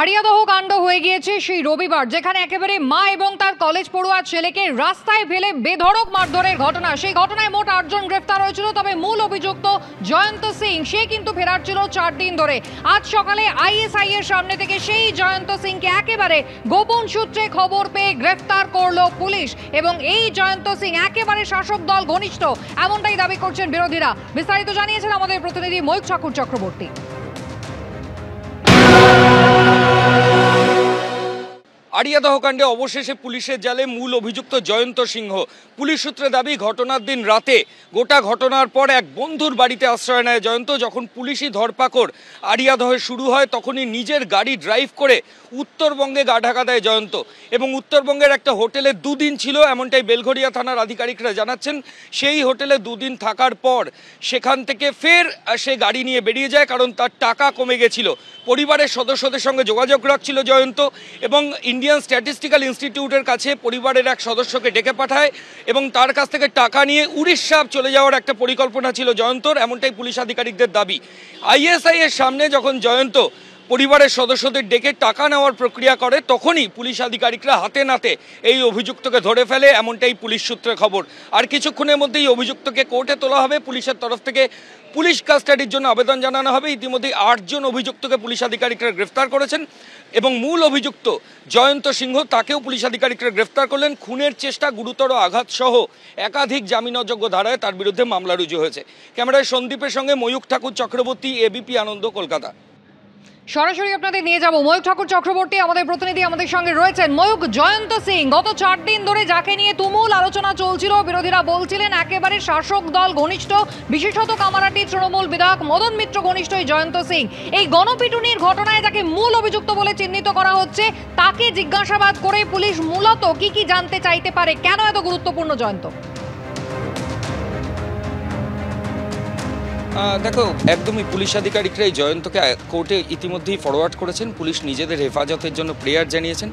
আড়িয়াদহ কাণ্ড হয়ে গিয়েছে সেই রবিবার, যেখানে একেবারে মা এবং তার কলেজ পড়ুয়া ছেলেকে রাস্তায় ফেলে বেধড়ক মারধরের ঘটনা। সেই ঘটনায় মোট 8 জন গ্রেফতার হয়েছিল। তবে মূল অভিযুক্ত জয়ন্ত সিং, সে কিন্তু ফেরার ছিল 4 দিন ধরে। আজ সকালে আইএসআই এর সামনে থেকে সেই জয়ন্ত সিংকে একেবারে গোপন সূত্রে খবর পেয়ে গ্রেফতার করলো পুলিশ। এবং এই জয়ন্ত সিং একেবারে শাসক দল ঘনিষ্ঠ, এমনটাই দাবি করছেন বিরোধীরা। বিস্তারিত জানিয়েছেন আমাদের প্রতিনিধি ময়ূখ ঠাকুর চক্রবর্তী। আড়িয়াদহ কাণ্ডে অবশেষে পুলিশের জালে মূল অভিযুক্ত জয়ন্ত সিংহ। পুলিশ সূত্রে দাবি, ঘটনার দিন রাতে গোটা ঘটনার পর এক বন্ধুর বাড়িতে আশ্রয় নেয় জয়ন্ত। যখন পুলিশি ধরপাকড় আড়িয়াদহে শুরু হয়, তখনই নিজের গাড়ি ড্রাইভ করে উত্তরবঙ্গে গা ঢাকা দেয় জয়ন্ত। এবং উত্তরবঙ্গের একটা হোটেলে 2 দিন ছিল, এমনটাই বেলঘরিয়া থানার আধিকারিকরা জানাচ্ছেন। সেই হোটেলে 2 দিন থাকার পর সেখান থেকে ফের সে গাড়ি নিয়ে বেরিয়ে যায়, কারণ তার টাকা কমে গেছিল। পরিবারের সদস্যদের সঙ্গে যোগাযোগ রাখছিল জয়ন্ত এবং ইন্ডিয়ান স্ট্যাটিস্টিক্যাল ইনস্টিটিউটের কাছে পরিবারের এক সদস্যকে ডেকে পাঠায় এবং তার কাছ থেকে টাকা নিয়ে উড়িষ্যা চলে যাওয়ার একটা পরিকল্পনা ছিল জয়ন্তর, এমনটাই পুলিশ আধিকারিকদের দাবি। আইএসআই এর সামনে যখন জয়ন্ত পরিবারের সদস্যদের ডেকে টাকা নেওয়ার প্রক্রিয়া করে, তখনই পুলিশ আধিকারিকরা হাতে নাতে এই অভিযুক্তকে ধরে ফেলে, এমনটাই পুলিশ সূত্রে খবর। আর কিছুক্ষণের মধ্যেই অভিযুক্তকে কোর্টে তোলা হবে। পুলিশের তরফ থেকে পুলিশ কাস্টাডির জন্য আবেদন জানানো হবে। ইতিমধ্যেই 8 জন অভিযুক্তকে পুলিশ আধিকারিকরা গ্রেফতার করেছেন এবং মূল অভিযুক্ত জয়ন্ত সিংহ, তাকেও পুলিশ আধিকারিকরা গ্রেফতার করলেন। খুনের চেষ্টা, গুরুতর আঘাত সহ একাধিক জামিনযোগ্য ধারায় তার বিরুদ্ধে মামলা রুজু হয়েছে। ক্যামেরায় সন্দীপের সঙ্গে ময়ূখ ঠাকুর চক্রবর্তী, এবিপি আনন্দ, কলকাতা। সরাসরি আপনাদের নিয়ে যাব ময়ূখ ঠাকুর চক্রবর্তী, আমাদের প্রতিনিধি আমাদের সঙ্গে রয়েছেন। ময়ূখ, জয়ন্ত সিং গত 4 দিন ধরে যাকে নিয়ে তুমুল আলোচনা চলছিল, বিরোধীরা বলছিলেন একেবারে শাসক দল ঘনিষ্ঠ, বিশেষত কামারহাটি তৃণমূল বিধায়ক মদন মিত্র ঘনিষ্ঠ এই জয়ন্ত সিং। এই গণপিটুনির ঘটনায় যাকে মূল অভিযুক্ত বলে চিহ্নিত করা হচ্ছে, তাকে জিজ্ঞাসাবাদ করে পুলিশ মূলত কি জানতে চাইতে পারে? কেন এত গুরুত্বপূর্ণ জয়ন্ত? দেখো, একদমই পুলিশ আধিকারিকরা এই জয়ন্তকে কোর্টে ইতিমধ্যেই ফরওয়ার্ড করেছেন। পুলিশ নিজেদের হেফাজতের জন্য প্রেয়ার জানিয়েছেন।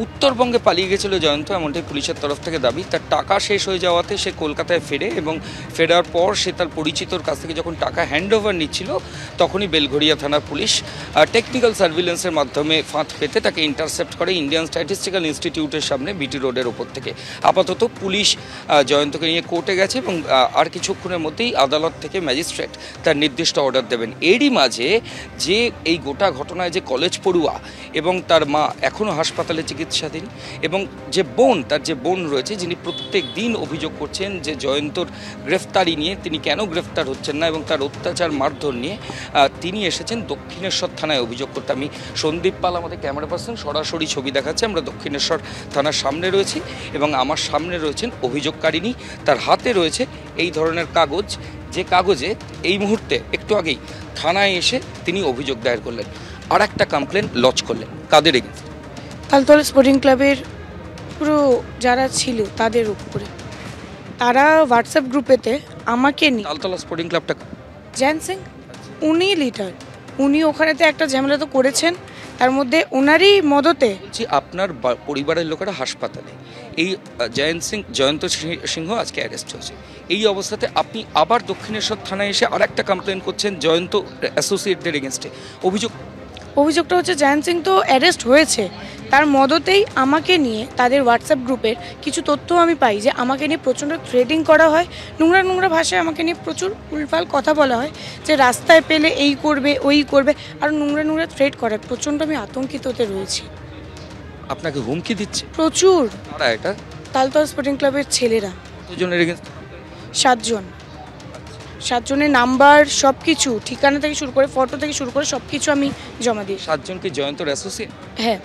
উত্তরবঙ্গে পালিয়ে গেছিল জয়ন্ত, এমনটাই পুলিশের তরফ থেকে দাবি। তার টাকা শেষ হয়ে যাওয়াতে সে কলকাতায় ফেরে এবং ফেরার পর সে তার পরিচিতর কাছ থেকে যখন টাকা হ্যান্ড ওভার নিচ্ছিল, তখনই বেলঘরিয়া থানার পুলিশ টেকনিক্যাল সার্ভিলেন্সের মাধ্যমে ফাঁদ পেতে তাকে ইন্টারসেপ্ট করে ইন্ডিয়ান স্ট্যাটিস্টিক্যাল ইনস্টিটিউটের সামনে বিটি রোডের ওপর থেকে। আপাতত পুলিশ জয়ন্তকে নিয়ে কোর্টে গেছে এবং আর কিছুক্ষণের মধ্যেই আদালত থেকে ম্যাজিস্ট্রেট তার নির্দিষ্ট অর্ডার দেবেন। এরই মাঝে যে এই গোটা ঘটনায় যে কলেজ পড়ুয়া এবং তার মা এখনও হাসপাতালে চিকিৎসাধীন, এবং তার যে বোন রয়েছে, যিনি প্রত্যেক দিন অভিযোগ করছেন যে জয়ন্তর গ্রেফতারি নিয়ে, তিনি কেন গ্রেফতার হচ্ছেন না এবং তার অত্যাচার মারধর নিয়ে তিনি এসেছেন দক্ষিণেশ্বর থানায় অভিযোগ করতে। আমি সন্দীপ পাল, আমাদের ক্যামেরা পার্সন, সরাসরি ছবি দেখাচ্ছে। আমরা দক্ষিণেশ্বর থানার সামনে রয়েছি এবং আমার সামনে রয়েছেন অভিযোগকারিনী। তার হাতে রয়েছে এই ধরনের কাগজ, যে কাগজে এই মুহূর্তে একটু আগেই থানায় এসে তিনি অভিযোগ দায়ের করলেন, আর একটা কমপ্লেন লজ করলেন। কাদের এগেইনস্ট? তালতলা স্পোর্টিং ক্লাবের পুরো যারা ছিল তাদের উপরে। তারা হোয়াটসঅ্যাপ গ্রুপেতে আমাকে নিয়ে, তালতলা স্পোর্টিং ক্লাবটা জয়ন্ত সিং উনি লিডার, উনি ওখানেতে একটা ঝামেলা তো করেছেন, তার মধ্যে ওনারই মদতে। আপনার পরিবারের লোকেরা হাসপাতালে, এই জয়ন্ত সিংহ আজকে অ্যারেস্ট হয়েছে। এই অবস্থাতে আপনি আবার দক্ষিণেশ্বর থানায় এসে আর একটা কমপ্লেন করছেন জয়ন্ত অ্যাসোসিয়েটদের এগেনস্টে। অভিযোগটা হচ্ছে জয়ন্ত সিং তো অ্যারেস্ট হয়েছে, তার মদতেই আমাকে নিয়ে তাদের হোয়াটসঅ্যাপ গ্রুপের কিছু তথ্য আমি পাই যে আমাকে নিয়ে প্রচণ্ড থ্রেটিং করা হয়, নোংরা ভাষায় আমাকে নিয়ে প্রচুর উলফাল কথা বলা হয়, যে রাস্তায় পেলে এই করবে ওই করবে, আর নোংরা থ্রেট করে। প্রচণ্ড আমি আতঙ্কিত হতে রয়েছি। আপনাকে হুমকি দিচ্ছে প্রচুর। এটা তালতলা স্পোর্টিং ক্লাবের ছেলেরা। কতজনের এগেইনস্ট? 7 জন। 7 জনের নাম্বার, সব কিছু, ঠিকানা থেকে শুরু করে ফটো থেকে শুরু করে সব কিছু আমি জমা দিই। 7 জনকে জয়ন্তর অ্যাসোসিয়েট? হ্যাঁ,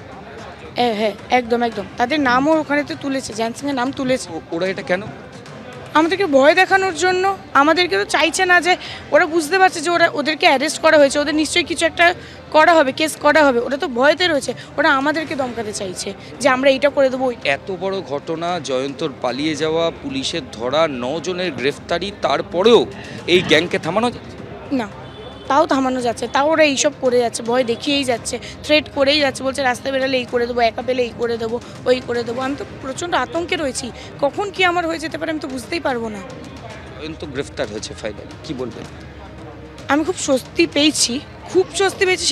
একদম। তাদের নামও ওখানেতে তুলেছে, জয়ন্ত সিংয়ের নাম তুলেছে। ওরা এটা কেন? আমাদেরকে ভয় দেখানোর জন্য। আমাদেরকে তো চাইছে না, যে ওরা বুঝতে পারছে যে ওদেরকে অ্যারেস্ট করা হয়েছে, ওদের নিশ্চয়ই কিছু একটা করা হবে, কেস করা হবে। ওরা তো ভয়তে রয়েছে, ওরা আমাদেরকে দমকাতে চাইছে যে আমরা এইটা করে দেবো। এত বড় ঘটনা, জয়ন্তর পালিয়ে যাওয়া, পুলিশের ধরা, 9 জনের গ্রেফতারি, তারপরেও এই গ্যাংকে থামানো না, তাও থামানো যাচ্ছে, তাও ওরা এইসব করে যাচ্ছে, ভয় দেখিয়েই যাচ্ছে, থ্রেট করেই যাচ্ছে, বলছে রাস্তায় বেরোলে এই করে দেবো, একা পেলে এই করে দেবো, ওই করে দেবো। আমি তো প্রচণ্ড আতঙ্কে রয়েছি, কখন কি আমার হয়ে যেতে পারে আমি তো বুঝতেই পারবো না। জয়ন্ত গ্রেফতার হয়েছে ফাইনালি, কি বলবেন? আমি খুব স্বস্তি পেয়েছি,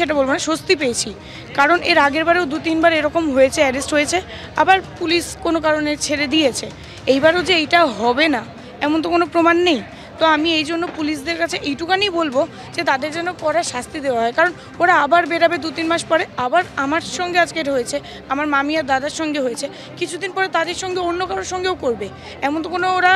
সেটা বলবো না, স্বস্তি পেয়েছি। কারণ এর আগের বারেও 2-3 বার এরকম হয়েছে, অ্যারেস্ট হয়েছে, আবার পুলিশ কোনো কারণে ছেড়ে দিয়েছে। এইবারও যে এইটা হবে না এমন তো কোনো প্রমাণ নেই। তো আমি এই জন্য পুলিশদের কাছে এইটুকানি বলবো যে তাদের যেন কড়া শাস্তি দেওয়া হয়, কারণ ওরা আবার বেরাবে 2-3 মাস পরে, আবার আমার সঙ্গে আজকে এটা হয়েছে, আমার মামি আর দাদার সঙ্গে হয়েছে, কিছুদিন পরে তাদের সঙ্গে অন্য কারোর সঙ্গেও করবে। এমন তো কোনো ওরা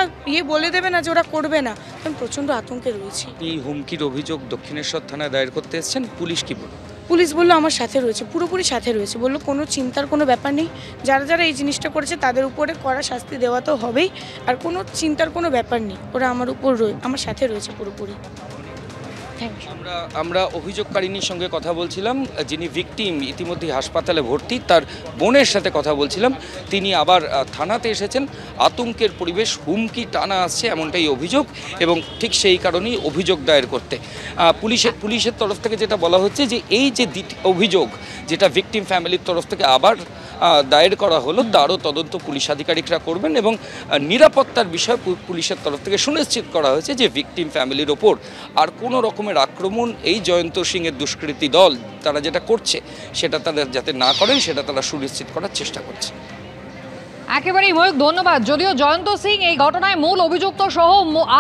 বলে দেবে না যে ওরা করবে না। আমি প্রচণ্ড আতঙ্কে রয়েছি। এই হুমকির অভিযোগ দক্ষিণেশ্বর থানায় দায়ের করতে এসেছেন, পুলিশ কি বলল? পুলিশ বললো আমার সাথে রয়েছে, পুরোপুরি সাথে রয়েছে, বললো কোনো চিন্তার কোনো ব্যাপার নেই, যারা যারা এই জিনিসটা করেছে তাদের উপরে কড়া শাস্তি দেওয়া তো হবেই, আর কোনো চিন্তার কোনো ব্যাপার নেই, ওরা আমার উপর আমার সাথে রয়েছে পুরোপুরি। আমরা অভিযোগকারিনীর সঙ্গে কথা বলছিলাম, যিনি ভিকটিম ইতিমধ্যে হাসপাতালে ভর্তি, তার বোনের সাথে কথা বলছিলাম। তিনি আবার থানাতে এসেছেন, আতঙ্কের পরিবেশ, হুমকি টানা আসছে এমনটাই অভিযোগ, এবং ঠিক সেই কারণেই অভিযোগ দায়ের করতে পুলিশের তরফ থেকে যেটা বলা হচ্ছে যে এই যে অভিযোগ যেটা ভিকটিম ফ্যামিলির তরফ থেকে আবার দায়ের করা হলো, তারও তদন্ত পুলিশ আধিকারিকরা করবেন, এবং নিরাপত্তার বিষয় পুলিশের তরফ থেকে সুনিশ্চিত করা হয়েছে যে ভিকটিম ফ্যামিলির ওপর আর কোনো রকমের আক্রমণ এই জয়ন্ত সিংয়ের দুষ্কৃতী দল তারা যেটা করছে সেটা তারা যাতে না করেন সেটা তারা সুনিশ্চিত করার চেষ্টা করছে। একেবারেই ময়ূক, ধন্যবাদ। যদিও জয়ন্ত সিং এই ঘটনায় মূল অভিযুক্ত সহ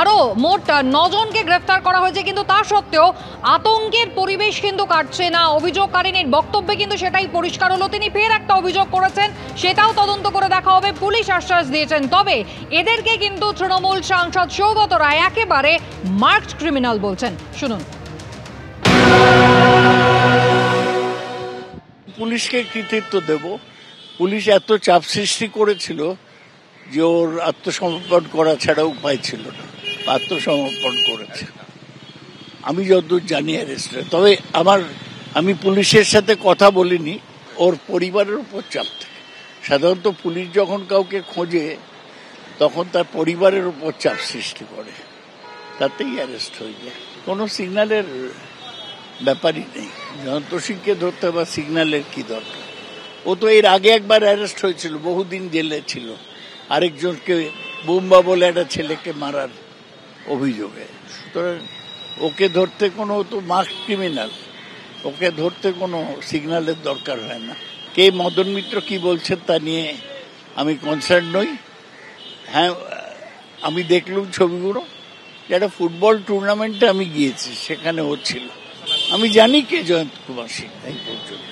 আরো মোট 9 জনকে গ্রেফতার করা হয়েছে, কিন্তু তা সত্ত্বেও আতঙ্কের পরিবেশ কিন্তু কাটছে না। অভিযোগকারিনীর বক্তব্যে কিন্তু সেটাই পরিষ্কার হলো, তিনি ফের একটা অভিযোগ করেছেন, সেটাও তদন্ত করে দেখা হবে, পুলিশ আশ্বাস দিয়েছেন। তবে এদেরকে কিন্তু তৃণমূল সাংসদ সৌগত রায় একেবারে মার্কড ক্রিমিনাল বলছেন, শুনুন। পুলিশকে কৃতিত্ব দেব, পুলিশ এত চাপ সৃষ্টি করেছিল যে ওর আত্মসমর্পণ করা ছাড়া উপায় ছিল না, আত্মসমর্পণ করেছে আমি যতদূর জানি অ্যারেস্টে। তবে আমি পুলিশের সাথে কথা বলিনি, ওর পরিবারের উপর চাপ থাকে। সাধারণত পুলিশ যখন কাউকে খোঁজে তখন তার পরিবারের উপর চাপ সৃষ্টি করে, তাতেই অ্যারেস্ট হয়ে যায়। কোনো সিগন্যালের ব্যাপারই নেই, জয়ন্ত সিংকে ধরতে বা সিগন্যালের কি দরকার? ও তো এর আগে একবার অ্যারেস্ট হয়েছিল, বহুদিন জেলে ছিল, আরেকজনকে বোম্বা বলে একটা ছেলেকে মারার অভিযোগে। সুতরাং ওকে ধরতে কোনো, তো মার্কড ক্রিমিনাল, ওকে ধরতে কোনো সিগন্যালের দরকার হয় না। কে মদন মিত্র কি বলছেন তা নিয়ে আমি কনসার্ন নই। হ্যাঁ, আমি দেখলুম ছবিগুলো, একটা ফুটবল টুর্নামেন্টে আমি গিয়েছি, সেখানে ও ছিল। আমি জানি কে জয়ন্ত কুমার সিং, এই পর্যন্ত।